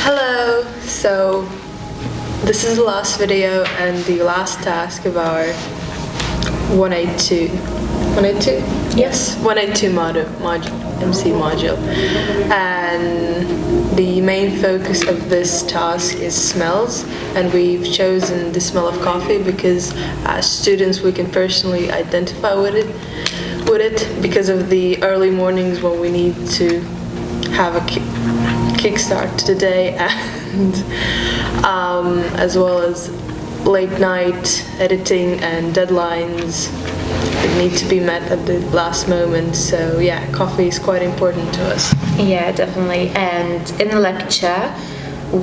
Hello, so this is the last video and the last task of our 182. 182? Yes, 182 MC module. And the main focus of this task is smells, and we've chosen the smell of coffee because as students we can personally identify with it because of the early mornings when we need to have a kickstart to the day, and as well as late night editing and deadlines that need to be met at the last moment. So yeah, coffee is quite important to us. Yeah, definitely. And in the lecture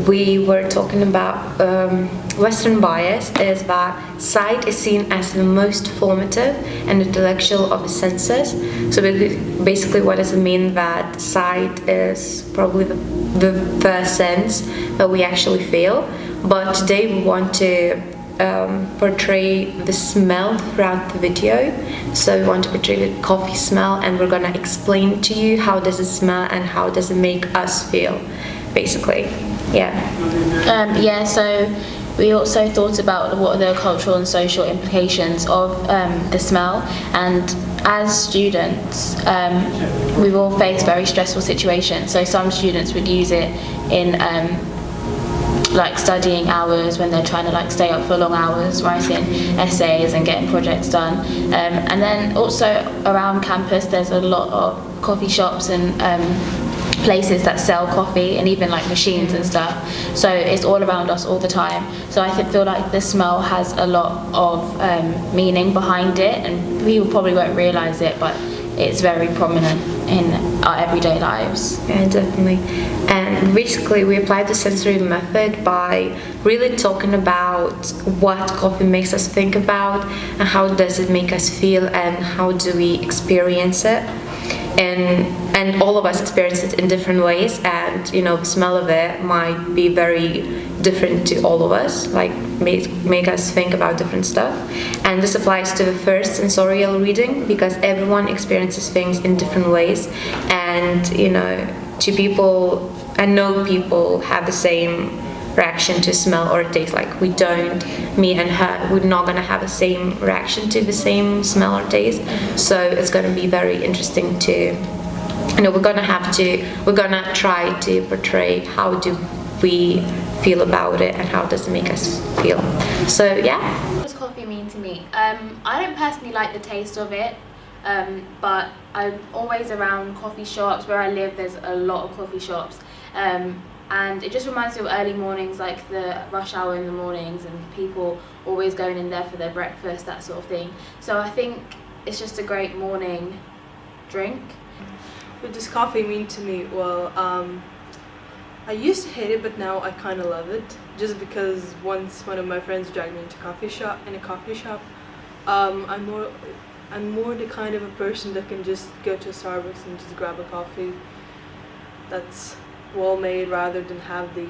we were talking about Western bias is that sight is seen as the most formative and intellectual of the senses. So basically what does it mean? That sight is probably the first sense that we actually feel, but today we want to portray the smell throughout the video. So we want to portray the coffee smell, and we're gonna explain to you how does it smell and how does it make us feel, basically. So we also thought about what are the cultural and social implications of the smell, and as students we've all faced very stressful situations. So some students would use it in like studying hours when they're trying to like stay up for long hours writing essays and getting projects done, and then also around campus there's a lot of coffee shops and places that sell coffee, and even like machines and stuff, so it's all around us all the time. So I feel like the smell has a lot of meaning behind it, and we probably won't realise it, but it's very prominent in our everyday lives. Yeah, definitely. And basically we applied the sensory method by really talking about what coffee makes us think about, and how does it make us feel, and how do we experience it. And all of us experience it in different ways, and you know, the smell of it might be very different to all of us, like make us think about different stuff. And this applies to the first sensorial reading because everyone experiences things in different ways, and you know, to people, and no people have the same reaction to smell or taste. Like we don't, me and her, we're not gonna have the same reaction to the same smell or taste. So it's gonna be very interesting to, you know, we're gonna try to portray how do we feel about it and how does it make us feel. So yeah. What does coffee mean to me? I don't personally like the taste of it, but I'm always around coffee shops. Where I live there's a lot of coffee shops, and it just reminds me of early mornings, like the rush hour in the mornings and people always going in there for their breakfast, that sort of thing. So I think it's just a great morning drink. What does coffee mean to me? Well, I used to hate it, but now I kind of love it. Just because once one of my friends dragged me into a coffee shop. I'm more the kind of a person that can just go to a Starbucks and just grab a coffee that's well made, rather than have the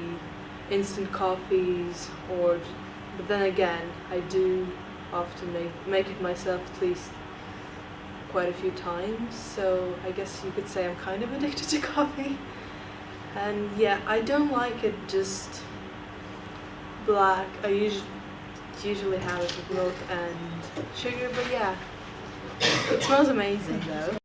instant coffees. But then again, I do often make it myself, at least quite a few times. So I guess you could say I'm kind of addicted to coffee. And yeah, I don't like it just black. I usually have it with milk and sugar, but yeah, it smells amazing though.